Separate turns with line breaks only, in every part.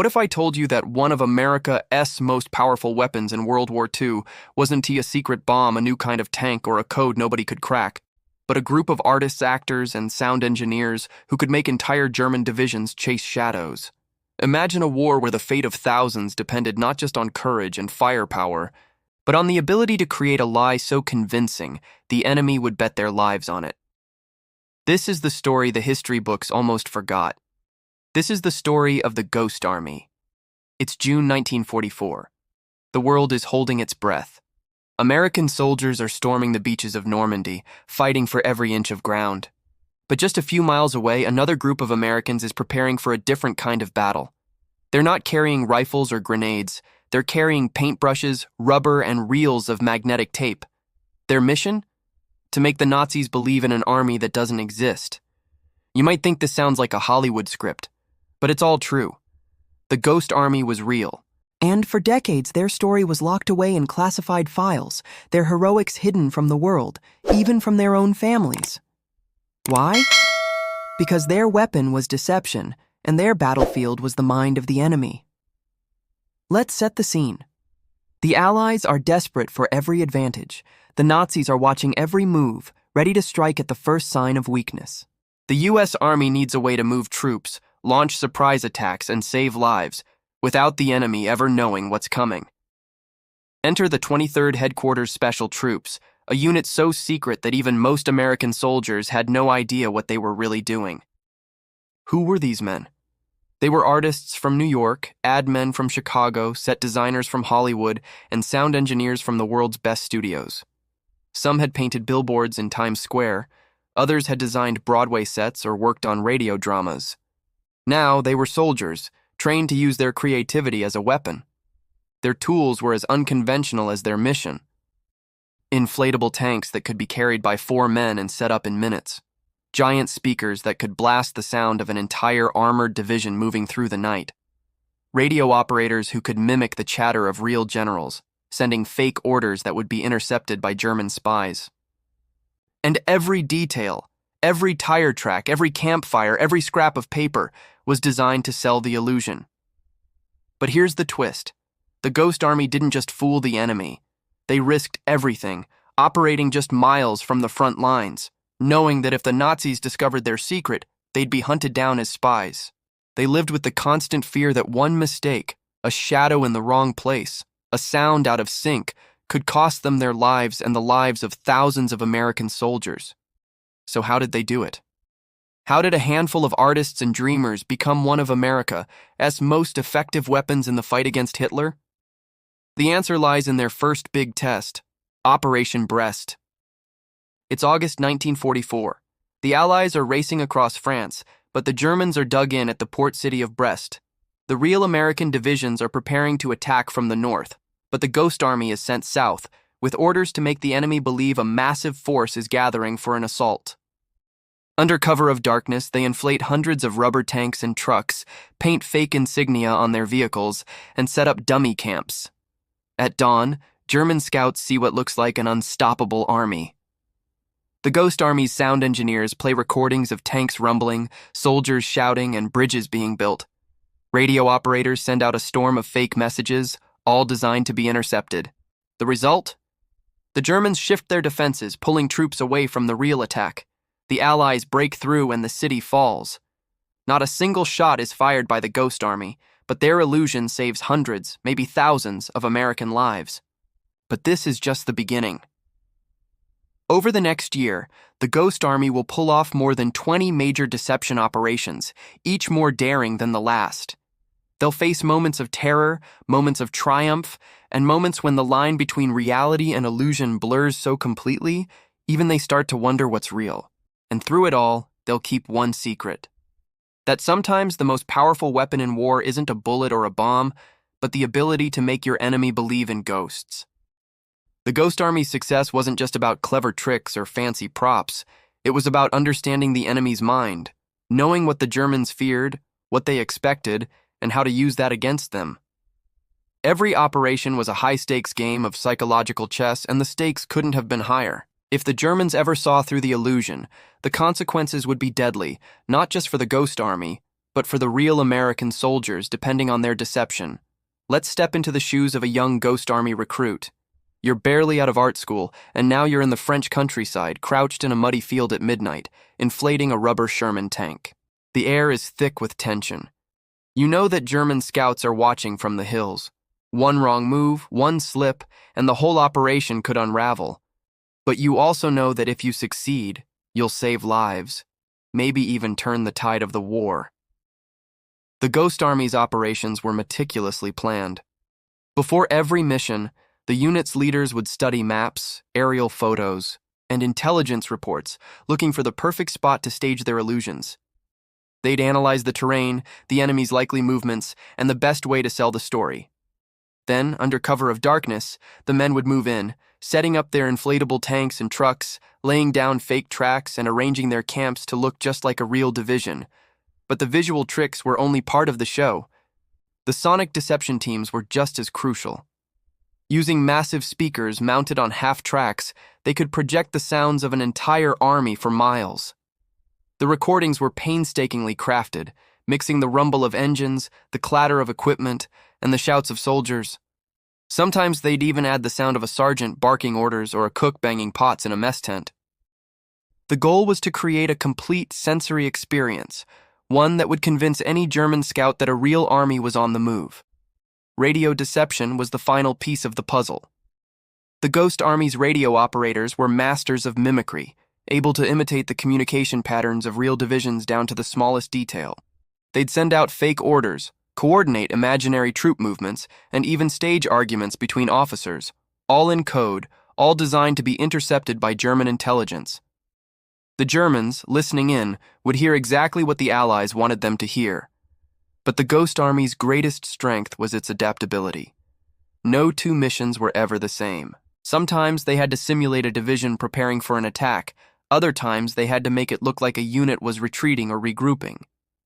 What if I told you that one of America's most powerful weapons in World War II wasn't a secret bomb, a new kind of tank, or a code nobody could crack, but a group of artists, actors, and sound engineers who could make entire German divisions chase shadows? Imagine a war where the fate of thousands depended not just on courage and firepower, but on the ability to create a lie so convincing the enemy would bet their lives on it. This is the story the history books almost forgot. This is the story of the Ghost Army. It's June 1944. The world is holding its breath. American soldiers are storming the beaches of Normandy, fighting for every inch of ground. But just a few miles away, another group of Americans is preparing for a different kind of battle. They're not carrying rifles or grenades. They're carrying paintbrushes, rubber, and reels of magnetic tape. Their mission? To make the Nazis believe in an army that doesn't exist. You might think this sounds like a Hollywood script, but it's all true. The Ghost Army was real.
And for decades, their story was locked away in classified files, their heroics hidden from the world, even from their own families. Why? Because their weapon was deception, and their battlefield was the mind of the enemy. Let's set the scene. The Allies are desperate for every advantage. The Nazis are watching every move, ready to strike at the first sign of weakness.
The U.S. Army needs a way to move troops, launch surprise attacks, and save lives, without the enemy ever knowing what's coming. Enter the 23rd Headquarters Special Troops, a unit so secret that even most American soldiers had no idea what they were really doing. Who were these men? They were artists from New York, ad men from Chicago, set designers from Hollywood, and sound engineers from the world's best studios. Some had painted billboards in Times Square, others had designed Broadway sets or worked on radio dramas. Now they were soldiers, trained to use their creativity as a weapon. Their tools were as unconventional as their mission. Inflatable tanks that could be carried by 4 men and set up in minutes. Giant speakers that could blast the sound of an entire armored division moving through the night. Radio operators who could mimic the chatter of real generals, sending fake orders that would be intercepted by German spies. And every detail, every tire track, every campfire, every scrap of paper was designed to sell the illusion. But here's the twist. The Ghost Army didn't just fool the enemy. They risked everything, operating just miles from the front lines, knowing that if the Nazis discovered their secret, they'd be hunted down as spies. They lived with the constant fear that one mistake, a shadow in the wrong place, a sound out of sync, could cost them their lives and the lives of thousands of American soldiers. So how did they do it? How did a handful of artists and dreamers become one of America's most effective weapons in the fight against Hitler? The answer lies in their first big test, Operation Brest. It's August 1944. The Allies are racing across France, but the Germans are dug in at the port city of Brest. The real American divisions are preparing to attack from the north, but the Ghost Army is sent south, with orders to make the enemy believe a massive force is gathering for an assault. Under cover of darkness, they inflate hundreds of rubber tanks and trucks, paint fake insignia on their vehicles, and set up dummy camps. At dawn, German scouts see what looks like an unstoppable army. The Ghost Army's sound engineers play recordings of tanks rumbling, soldiers shouting, and bridges being built. Radio operators send out a storm of fake messages, all designed to be intercepted. The result? The Germans shift their defenses, pulling troops away from the real attack. The Allies break through and the city falls. Not a single shot is fired by the Ghost Army, but their illusion saves hundreds, maybe thousands, of American lives. But this is just the beginning. Over the next year, the Ghost Army will pull off more than 20 major deception operations, each more daring than the last. They'll face moments of terror, moments of triumph, and moments when the line between reality and illusion blurs so completely, even they start to wonder what's real. And through it all, they'll keep one secret. That sometimes the most powerful weapon in war isn't a bullet or a bomb, but the ability to make your enemy believe in ghosts. The Ghost Army's success wasn't just about clever tricks or fancy props. It was about understanding the enemy's mind, knowing what the Germans feared, what they expected, and how to use that against them. Every operation was a high-stakes game of psychological chess, and the stakes couldn't have been higher. If the Germans ever saw through the illusion, the consequences would be deadly, not just for the Ghost Army, But for the real American soldiers, depending on their deception, let's step into the shoes of a young Ghost Army recruit. You're barely out of art school, and now you're in the French countryside, crouched in a muddy field at midnight, inflating a rubber Sherman tank. The air is thick with tension. You know that German scouts are watching from the hills. One wrong move, one slip, and the whole operation could unravel. But you also know that if you succeed, you'll save lives, maybe even turn the tide of the war. The Ghost Army's operations were meticulously planned. Before every mission, the unit's leaders would study maps, aerial photos, and intelligence reports, looking for the perfect spot to stage their illusions. They'd analyze the terrain, the enemy's likely movements, and the best way to sell the story. Then, under cover of darkness, the men would move in, setting up their inflatable tanks and trucks, laying down fake tracks, and arranging their camps to look just like a real division. But the visual tricks were only part of the show. The sonic deception teams were just as crucial. Using massive speakers mounted on half-tracks, they could project the sounds of an entire army for miles. The recordings were painstakingly crafted, mixing the rumble of engines, the clatter of equipment, and the shouts of soldiers. Sometimes they'd even add the sound of a sergeant barking orders or a cook banging pots in a mess tent. The goal was to create a complete sensory experience, one that would convince any German scout that a real army was on the move. Radio deception was the final piece of the puzzle. The Ghost Army's radio operators were masters of mimicry, able to imitate the communication patterns of real divisions down to the smallest detail. They'd send out fake orders, coordinate imaginary troop movements, and even stage arguments between officers, all in code, all designed to be intercepted by German intelligence. The Germans, listening in, would hear exactly what the Allies wanted them to hear. But the Ghost Army's greatest strength was its adaptability. No two missions were ever the same. Sometimes they had to simulate a division preparing for an attack. Other times they had to make it look like a unit was retreating or regrouping.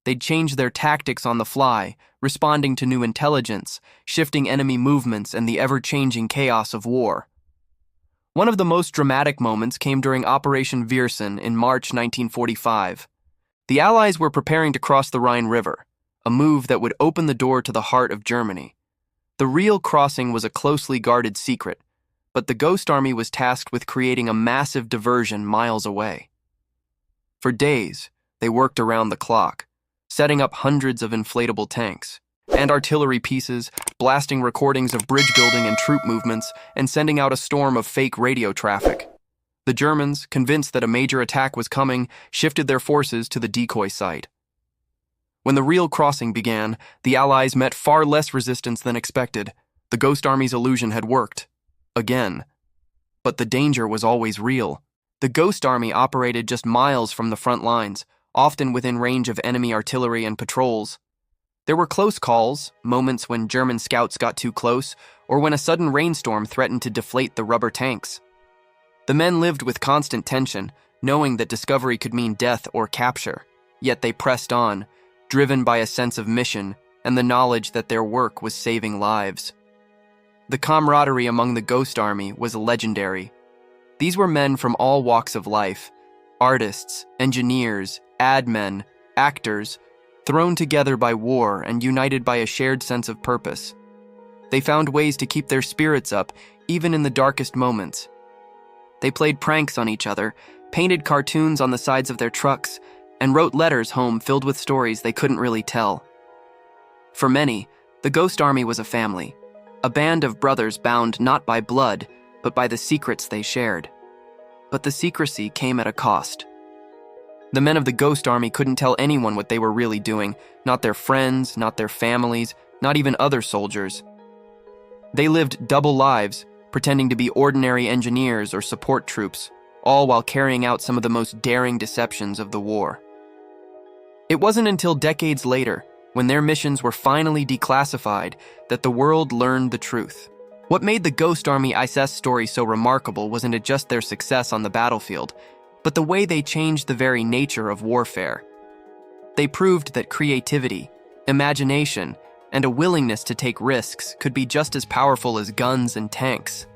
They'd change their tactics on the fly, responding to new intelligence, shifting enemy movements, and the ever-changing chaos of war. One of the most dramatic moments came during Operation Viersen in March 1945. The Allies were preparing to cross the Rhine River, a move that would open the door to the heart of Germany. The real crossing was a closely guarded secret, but the Ghost Army was tasked with creating a massive diversion miles away. For days, they worked around the clock, setting up hundreds of inflatable tanks and artillery pieces, blasting recordings of bridge building and troop movements, and sending out a storm of fake radio traffic. The Germans, convinced that a major attack was coming, shifted their forces to the decoy site. When the real crossing began, the Allies met far less resistance than expected. The Ghost Army's illusion had worked. Again. But the danger was always real. The Ghost Army operated just miles from the front lines, often within range of enemy artillery and patrols. There were close calls, moments when German scouts got too close, or when a sudden rainstorm threatened to deflate the rubber tanks. The men lived with constant tension, knowing that discovery could mean death or capture. Yet they pressed on, driven by a sense of mission and the knowledge that their work was saving lives. The camaraderie among the Ghost Army was legendary. These were men from all walks of life, artists, engineers, ad men, actors, thrown together by war and united by a shared sense of purpose. They found ways to keep their spirits up, even in the darkest moments. They played pranks on each other, painted cartoons on the sides of their trucks, and wrote letters home filled with stories they couldn't really tell. For many, the Ghost Army was a family, a band of brothers bound not by blood, but by the secrets they shared. But the secrecy came at a cost. The men of the Ghost Army couldn't tell anyone what they were really doing, not their friends, not their families, not even other soldiers. They lived double lives, pretending to be ordinary engineers or support troops, all while carrying out some of the most daring deceptions of the war. It wasn't until decades later, when their missions were finally declassified, that the world learned the truth. What made the Ghost Army ISS story so remarkable wasn't just their success on the battlefield, but the way they changed the very nature of warfare. They proved that creativity, imagination, and a willingness to take risks could be just as powerful as guns and tanks.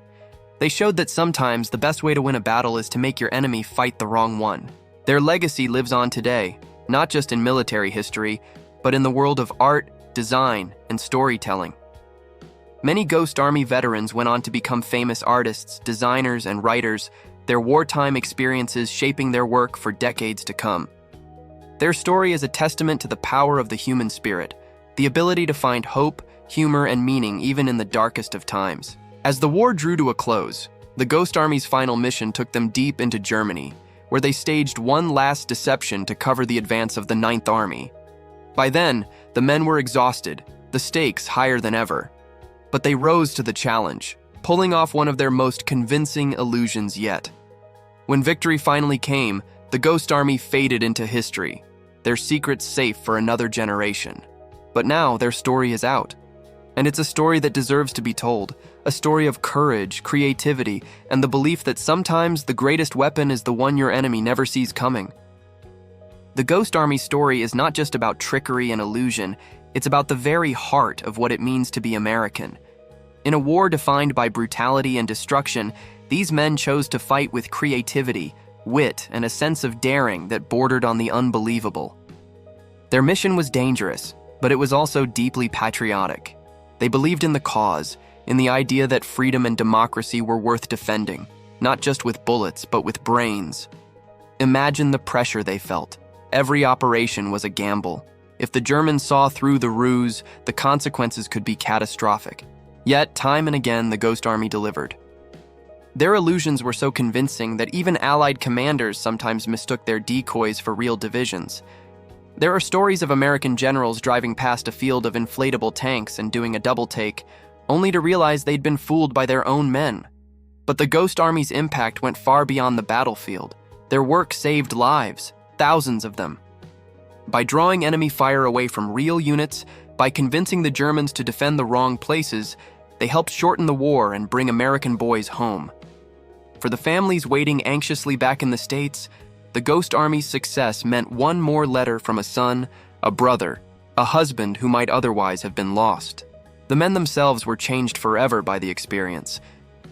They showed that sometimes the best way to win a battle is to make your enemy fight the wrong one. Their legacy lives on today, not just in military history, but in the world of art, design, and storytelling. Many Ghost Army veterans went on to become famous artists, designers, and writers, their wartime experiences shaping their work for decades to come. Their story is a testament to the power of the human spirit, the ability to find hope, humor, and meaning even in the darkest of times. As the war drew to a close, the Ghost Army's final mission took them deep into Germany, where they staged one last deception to cover the advance of the Ninth Army. By then, the men were exhausted, the stakes higher than ever. But they rose to the challenge, pulling off one of their most convincing illusions yet. When victory finally came, the Ghost Army faded into history, their secrets safe for another generation. But now their story is out. And it's a story that deserves to be told, a story of courage, creativity, and the belief that sometimes the greatest weapon is the one your enemy never sees coming. The Ghost Army story is not just about trickery and illusion, it's about the very heart of what it means to be American. In a war defined by brutality and destruction, these men chose to fight with creativity, wit, and a sense of daring that bordered on the unbelievable. Their mission was dangerous, but it was also deeply patriotic. They believed in the cause, in the idea that freedom and democracy were worth defending, not just with bullets, but with brains. Imagine the pressure they felt. Every operation was a gamble. If the Germans saw through the ruse, the consequences could be catastrophic. Yet, time and again, the Ghost Army delivered. Their illusions were so convincing that even Allied commanders sometimes mistook their decoys for real divisions. There are stories of American generals driving past a field of inflatable tanks and doing a double take, only to realize they'd been fooled by their own men. But the Ghost Army's impact went far beyond the battlefield. Their work saved lives, thousands of them. By drawing enemy fire away from real units, by convincing the Germans to defend the wrong places, they helped shorten the war and bring American boys home. For the families waiting anxiously back in the States, the Ghost Army's success meant one more letter from a son, a brother, a husband who might otherwise have been lost. The men themselves were changed forever by the experience.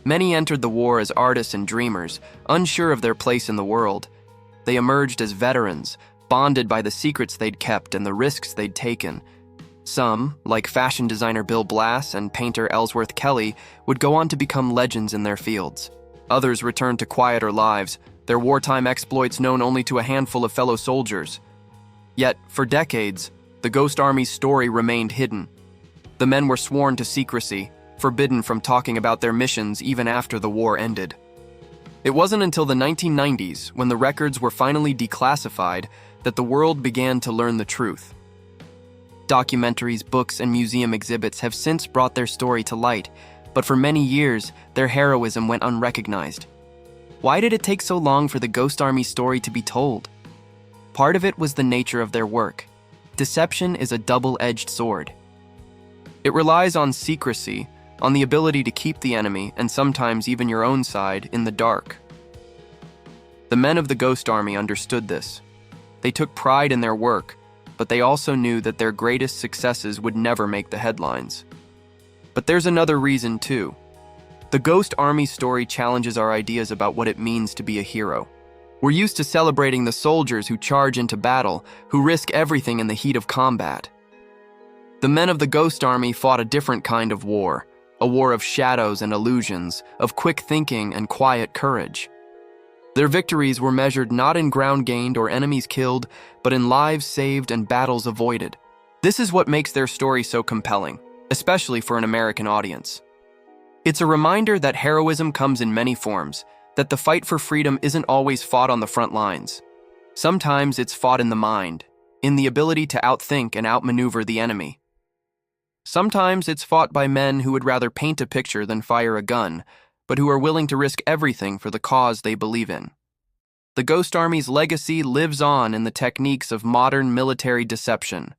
Many entered the war as artists and dreamers, unsure of their place in the world. They emerged as veterans, bonded by the secrets they'd kept and the risks they'd taken. Some, like fashion designer Bill Blass and painter Ellsworth Kelly, would go on to become legends in their fields. Others returned to quieter lives, their wartime exploits known only to a handful of fellow soldiers. Yet, for decades, the Ghost Army's story remained hidden. The men were sworn to secrecy, forbidden from talking about their missions even after the war ended. It wasn't until the 1990s, when the records were finally declassified, that the world began to learn the truth. Documentaries, books, and museum exhibits have since brought their story to light, but for many years, their heroism went unrecognized. Why did it take so long for the Ghost Army story to be told? Part of it was the nature of their work. Deception is a double-edged sword. It relies on secrecy, on the ability to keep the enemy, and sometimes even your own side, in the dark. The men of the Ghost Army understood this. They took pride in their work, but they also knew that their greatest successes would never make the headlines. But there's another reason too. The Ghost Army story challenges our ideas about what it means to be a hero. We're used to celebrating the soldiers who charge into battle, who risk everything in the heat of combat. The men of the Ghost Army fought a different kind of war, a war of shadows and illusions, of quick thinking and quiet courage. Their victories were measured not in ground gained or enemies killed, but in lives saved and battles avoided. This is what makes their story so compelling, especially for an American audience. It's a reminder that heroism comes in many forms, that the fight for freedom isn't always fought on the front lines. Sometimes it's fought in the mind, in the ability to outthink and outmaneuver the enemy. Sometimes it's fought by men who would rather paint a picture than fire a gun, but who are willing to risk everything for the cause they believe in. The Ghost Army's legacy lives on in the techniques of modern military deception.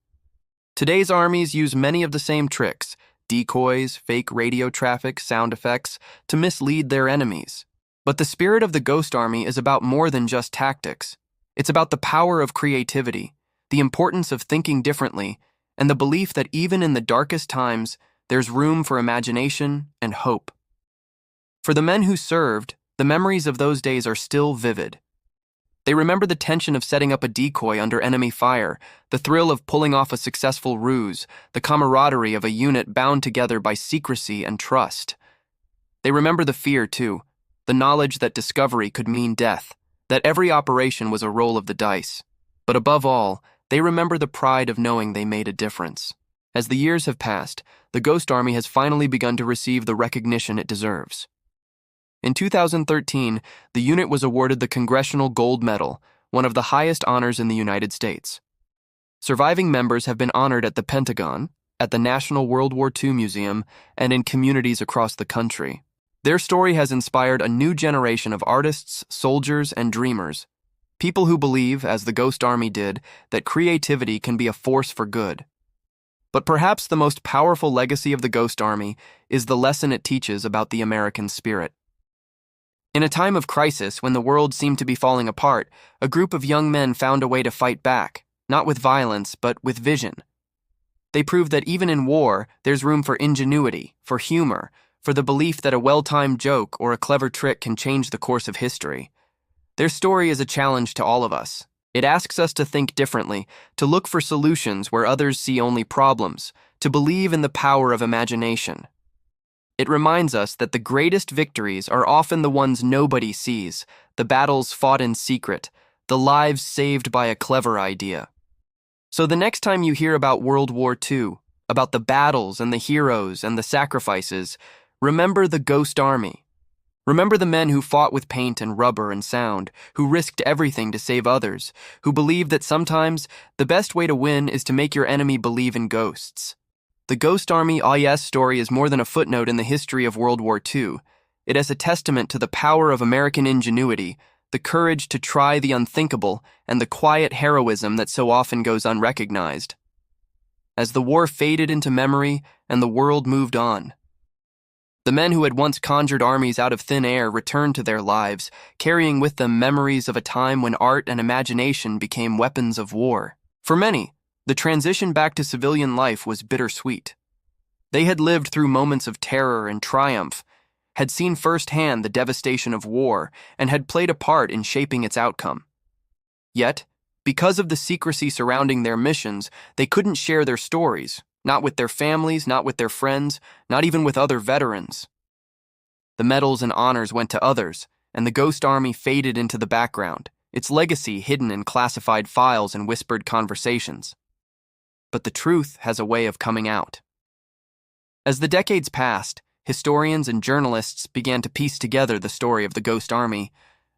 Today's armies use many of the same tricks, decoys, fake radio traffic, sound effects, to mislead their enemies. But the spirit of the Ghost Army is about more than just tactics. It's about the power of creativity, the importance of thinking differently, and the belief that even in the darkest times, there's room for imagination and hope. For the men who served, the memories of those days are still vivid. They remember the tension of setting up a decoy under enemy fire, the thrill of pulling off a successful ruse, the camaraderie of a unit bound together by secrecy and trust. They remember the fear, too, the knowledge that discovery could mean death, that every operation was a roll of the dice. But above all, they remember the pride of knowing they made a difference. As the years have passed, the Ghost Army has finally begun to receive the recognition it deserves. In 2013, the unit was awarded the Congressional Gold Medal, one of the highest honors in the United States. Surviving members have been honored at the Pentagon, at the National World War II Museum, and in communities across the country. Their story has inspired a new generation of artists, soldiers, and dreamers, people who believe, as the Ghost Army did, that creativity can be a force for good. But perhaps the most powerful legacy of the Ghost Army is the lesson it teaches about the American spirit. In a time of crisis, when the world seemed to be falling apart, a group of young men found a way to fight back, not with violence, but with vision. They proved that even in war, there's room for ingenuity, for humor, for the belief that a well-timed joke or a clever trick can change the course of history. Their story is a challenge to all of us. It asks us to think differently, to look for solutions where others see only problems, to believe in the power of imagination. It reminds us that the greatest victories are often the ones nobody sees, the battles fought in secret, the lives saved by a clever idea. So the next time you hear about World War II, about the battles and the heroes and the sacrifices, remember the Ghost Army. Remember the men who fought with paint and rubber and sound, who risked everything to save others, who believed that sometimes the best way to win is to make your enemy believe in ghosts. The Ghost Army IS story is more than a footnote in the history of World War II. It is a testament to the power of American ingenuity, the courage to try the unthinkable, and the quiet heroism that so often goes unrecognized. As the war faded into memory and the world moved on, the men who had once conjured armies out of thin air returned to their lives, carrying with them memories of a time when art and imagination became weapons of war. For many, the transition back to civilian life was bittersweet. They had lived through moments of terror and triumph, had seen firsthand the devastation of war, and had played a part in shaping its outcome. Yet, because of the secrecy surrounding their missions, they couldn't share their stories, not with their families, not with their friends, not even with other veterans. The medals and honors went to others, and the Ghost Army faded into the background, its legacy hidden in classified files and whispered conversations. But the truth has a way of coming out. As the decades passed, historians and journalists began to piece together the story of the Ghost Army.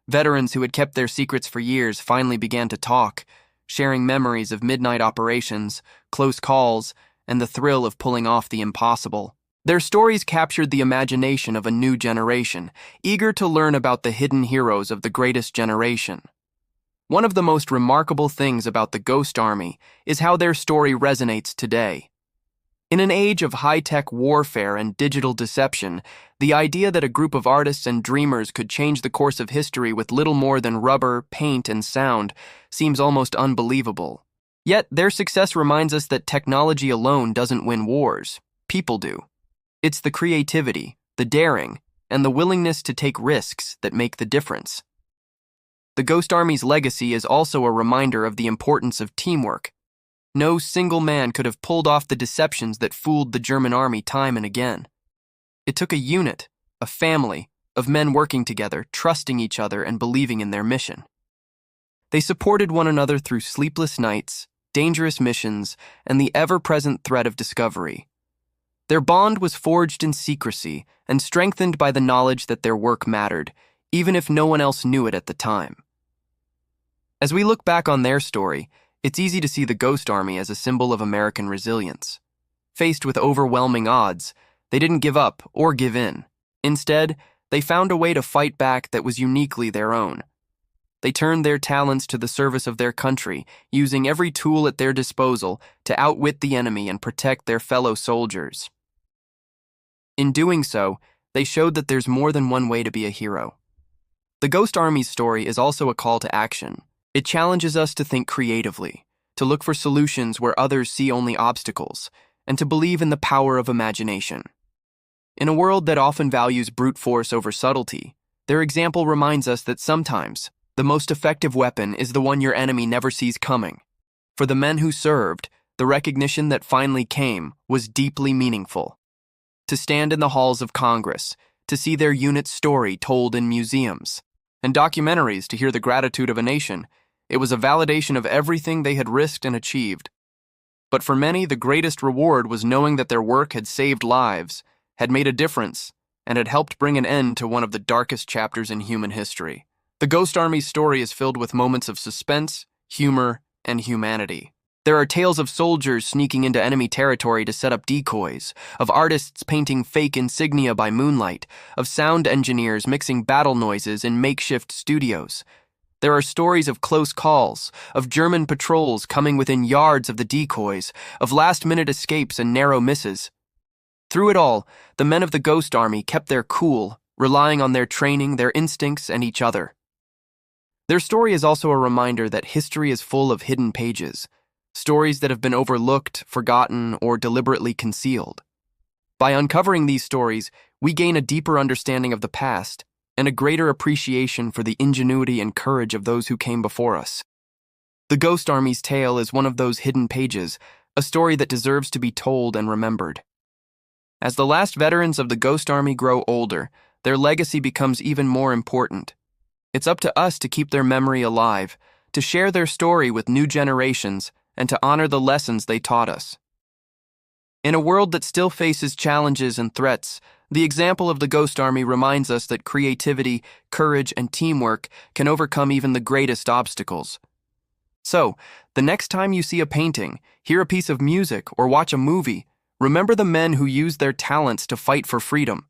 Veterans who had kept their secrets for years finally began to talk, sharing memories of midnight operations, close calls, and the thrill of pulling off the impossible. Their stories captured the imagination of a new generation, eager to learn about the hidden heroes of the greatest generation. One of the most remarkable things about the Ghost Army is how their story resonates today. In an age of high-tech warfare and digital deception, the idea that a group of artists and dreamers could change the course of history with little more than rubber, paint, and sound seems almost unbelievable. Yet their success reminds us that technology alone doesn't win wars. People do. It's the creativity, the daring, and the willingness to take risks that make the difference. The Ghost Army's legacy is also a reminder of the importance of teamwork. No single man could have pulled off the deceptions that fooled the German army time and again. It took a unit, a family, of men working together, trusting each other and believing in their mission. They supported one another through sleepless nights, dangerous missions, and the ever-present threat of discovery. Their bond was forged in secrecy and strengthened by the knowledge that their work mattered, even if no one else knew it at the time. As we look back on their story, it's easy to see the Ghost Army as a symbol of American resilience. Faced with overwhelming odds, they didn't give up or give in. Instead, they found a way to fight back that was uniquely their own. They turned their talents to the service of their country, using every tool at their disposal to outwit the enemy and protect their fellow soldiers. In doing so, they showed that there's more than one way to be a hero. The Ghost Army's story is also a call to action. It challenges us to think creatively, to look for solutions where others see only obstacles, and to believe in the power of imagination. In a world that often values brute force over subtlety, their example reminds us that sometimes The most effective weapon is the one your enemy never sees coming. For the men who served, the recognition that finally came was deeply meaningful. To stand in the halls of Congress, to see their unit's story told in museums, and documentaries to hear the gratitude of a nation, it was a validation of everything they had risked and achieved. But for many, the greatest reward was knowing that their work had saved lives, had made a difference, and had helped bring an end to one of the darkest chapters in human history. The Ghost Army's story is filled with moments of suspense, humor, and humanity. There are tales of soldiers sneaking into enemy territory to set up decoys, of artists painting fake insignia by moonlight, of sound engineers mixing battle noises in makeshift studios. There are stories of close calls, of German patrols coming within yards of the decoys, of last-minute escapes and narrow misses. Through it all, the men of the Ghost Army kept their cool, relying on their training, their instincts, and each other. Their story is also a reminder that history is full of hidden pages, stories that have been overlooked, forgotten, or deliberately concealed. By uncovering these stories, we gain a deeper understanding of the past and a greater appreciation for the ingenuity and courage of those who came before us. The Ghost Army's tale is one of those hidden pages, a story that deserves to be told and remembered. As the last veterans of the Ghost Army grow older, their legacy becomes even more important. It's up to us to keep their memory alive, to share their story with new generations, and to honor the lessons they taught us. In a world that still faces challenges and threats, the example of the Ghost Army reminds us that creativity, courage, and teamwork can overcome even the greatest obstacles. So, the next time you see a painting, hear a piece of music, or watch a movie, remember the men who used their talents to fight for freedom.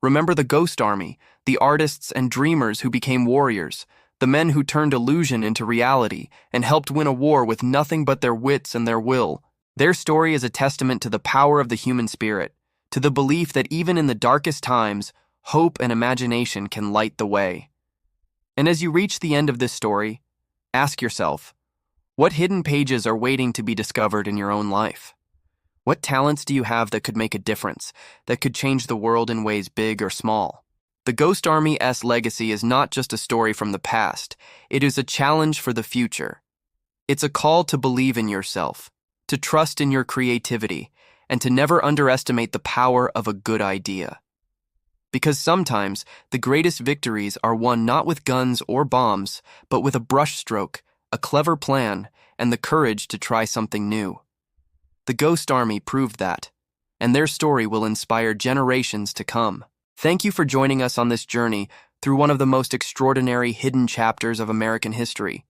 Remember the Ghost Army, the artists and dreamers who became warriors, the men who turned illusion into reality and helped win a war with nothing but their wits and their will. Their story is a testament to the power of the human spirit, to the belief that even in the darkest times, hope and imagination can light the way. And as you reach the end of this story, ask yourself, what hidden pages are waiting to be discovered in your own life? What talents do you have that could make a difference, that could change the world in ways big or small? The Ghost Army's legacy is not just a story from the past, it is a challenge for the future. It's a call to believe in yourself, to trust in your creativity, and to never underestimate the power of a good idea. Because sometimes the greatest victories are won not with guns or bombs, but with a brushstroke, a clever plan, and the courage to try something new. The Ghost Army proved that, and their story will inspire generations to come. Thank you for joining us on this journey through one of the most extraordinary hidden chapters of American history.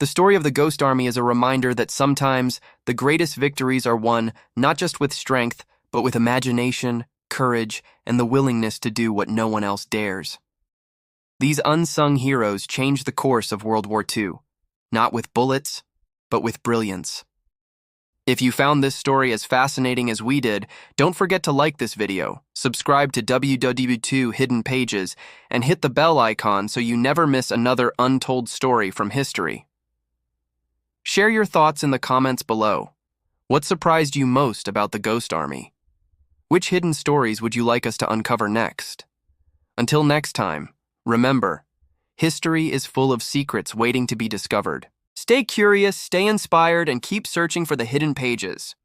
The story of the Ghost Army is a reminder that sometimes the greatest victories are won not just with strength, but with imagination, courage, and the willingness to do what no one else dares. These unsung heroes changed the course of World War II, not with bullets, but with brilliance. If you found this story as fascinating as we did, don't forget to like this video, subscribe to WW2 Hidden Pages, and hit the bell icon so you never miss another untold story from history. Share your thoughts in the comments below. What surprised you most about the Ghost Army? Which hidden stories would you like us to uncover next? Until next time, remember, history is full of secrets waiting to be discovered. Stay curious, stay inspired, and keep searching for the hidden pages.